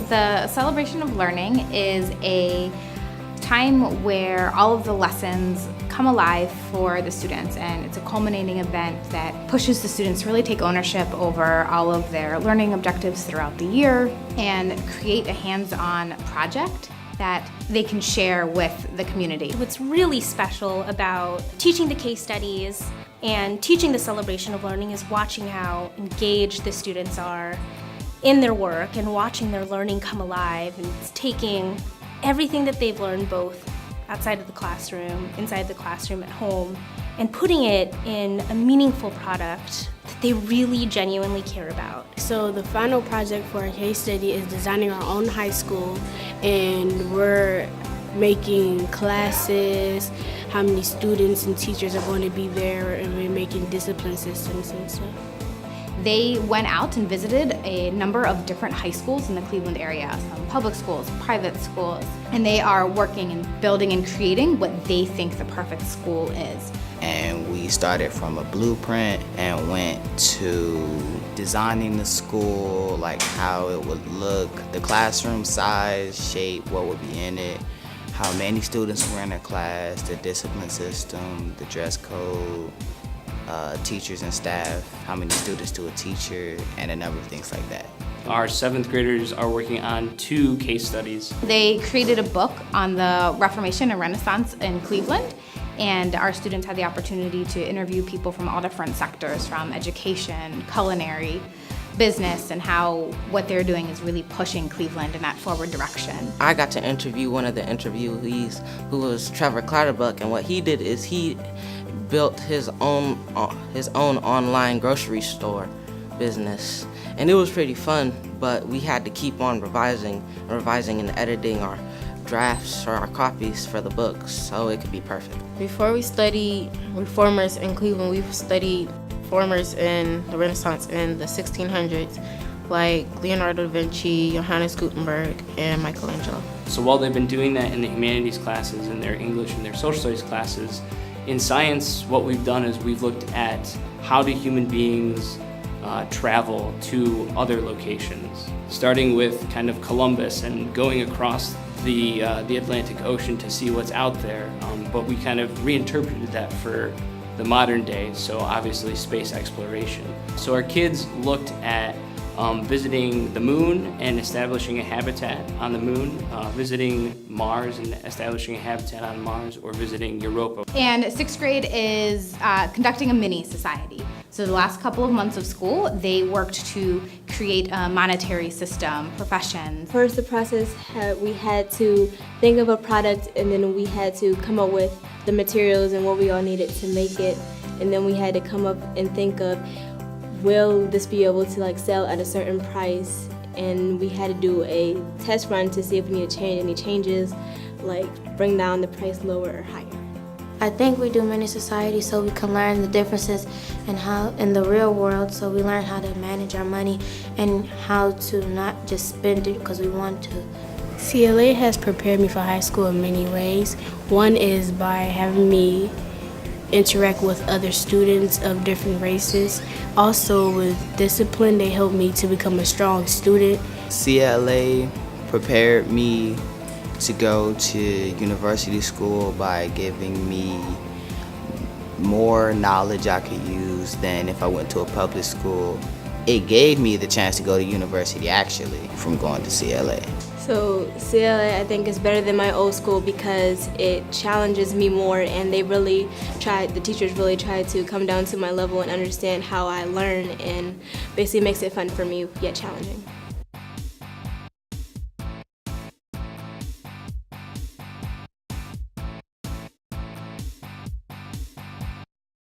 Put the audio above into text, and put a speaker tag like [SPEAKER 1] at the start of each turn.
[SPEAKER 1] The celebration of learning is a time where all of the lessons come alive for the students, and it's a culminating event that pushes the students to really take ownership over all of their learning objectives throughout the year and create a hands-on project that they can share with the community.
[SPEAKER 2] What's really special about teaching the case studies and teaching the celebration of learning is watching how engaged the students are in their work and watching their learning come alive, and it's taking everything that they've learned both outside of the classroom, inside the classroom, at home, and putting it in a meaningful product that they really genuinely care about.
[SPEAKER 3] So the final project for our case study is designing our own high school, and we're making classes, how many students and teachers are going to be there, and we're making discipline systems and stuff.
[SPEAKER 1] They went out and visited a number of different high schools in the Cleveland area, some public schools, private schools, and they are working and building and creating what they think the perfect school is.
[SPEAKER 4] And we started from a blueprint and went to designing the school, like how it would look, the classroom size, shape, what would be in it, how many students were in a class, the discipline system, the dress code, teachers and staff, how many students to a teacher, and a number of things like that.
[SPEAKER 5] Our 7th graders are working on 2 case studies.
[SPEAKER 1] They created a book on the Reformation and Renaissance in Cleveland, and our students had the opportunity to interview people from all different sectors, from education, culinary, business, and how what they're doing is really pushing Cleveland in that forward direction.
[SPEAKER 6] I got to interview one of the interviewees, who was Trevor Clatterbuck, and what he did is he built his own online grocery store business, and it was pretty fun, but we had to keep on revising and editing our drafts or our copies for the books so it could be perfect.
[SPEAKER 7] Before we studied reformers in Cleveland, we've studied reformers in the Renaissance in the 1600s, like Leonardo da Vinci, Johannes Gutenberg, and Michelangelo.
[SPEAKER 5] So while they've been doing that in the humanities classes and their English and their social studies classes, in science, what we've done is we've looked at how do human beings travel to other locations, starting with kind of Columbus and going across the Atlantic Ocean to see what's out there, but we kind of reinterpreted that for the modern day, so obviously space exploration. So our kids looked at visiting the moon and establishing a habitat on the moon, visiting Mars and establishing a habitat on Mars, or visiting Europa.
[SPEAKER 1] And 6th grade is conducting a mini society. So the last couple of months of school, they worked to create a monetary system, professions.
[SPEAKER 8] First, the process, we had to think of a product, and then we had to come up with the materials and what we all needed to make it. And then we had to come up and think of, will this be able to sell at a certain price? And we had to do a test run to see if we need to change any changes, like bring down the price lower or higher.
[SPEAKER 9] I think we do mini society so we can learn the differences in how in the real world, so we learn how to manage our money and how to not just spend it because we want to.
[SPEAKER 3] CLA has prepared me for high school in many ways. One is by having me interact with other students of different races. Also with discipline, they helped me to become a strong student.
[SPEAKER 4] CLA prepared me to go to university school by giving me more knowledge I could use than if I went to a public school. It gave me the chance to go to university actually from going to CLA.
[SPEAKER 8] So CLA, I think, is better than my old school because it challenges me more, and the teachers really try to come down to my level and understand how I learn, and basically makes it fun for me yet challenging.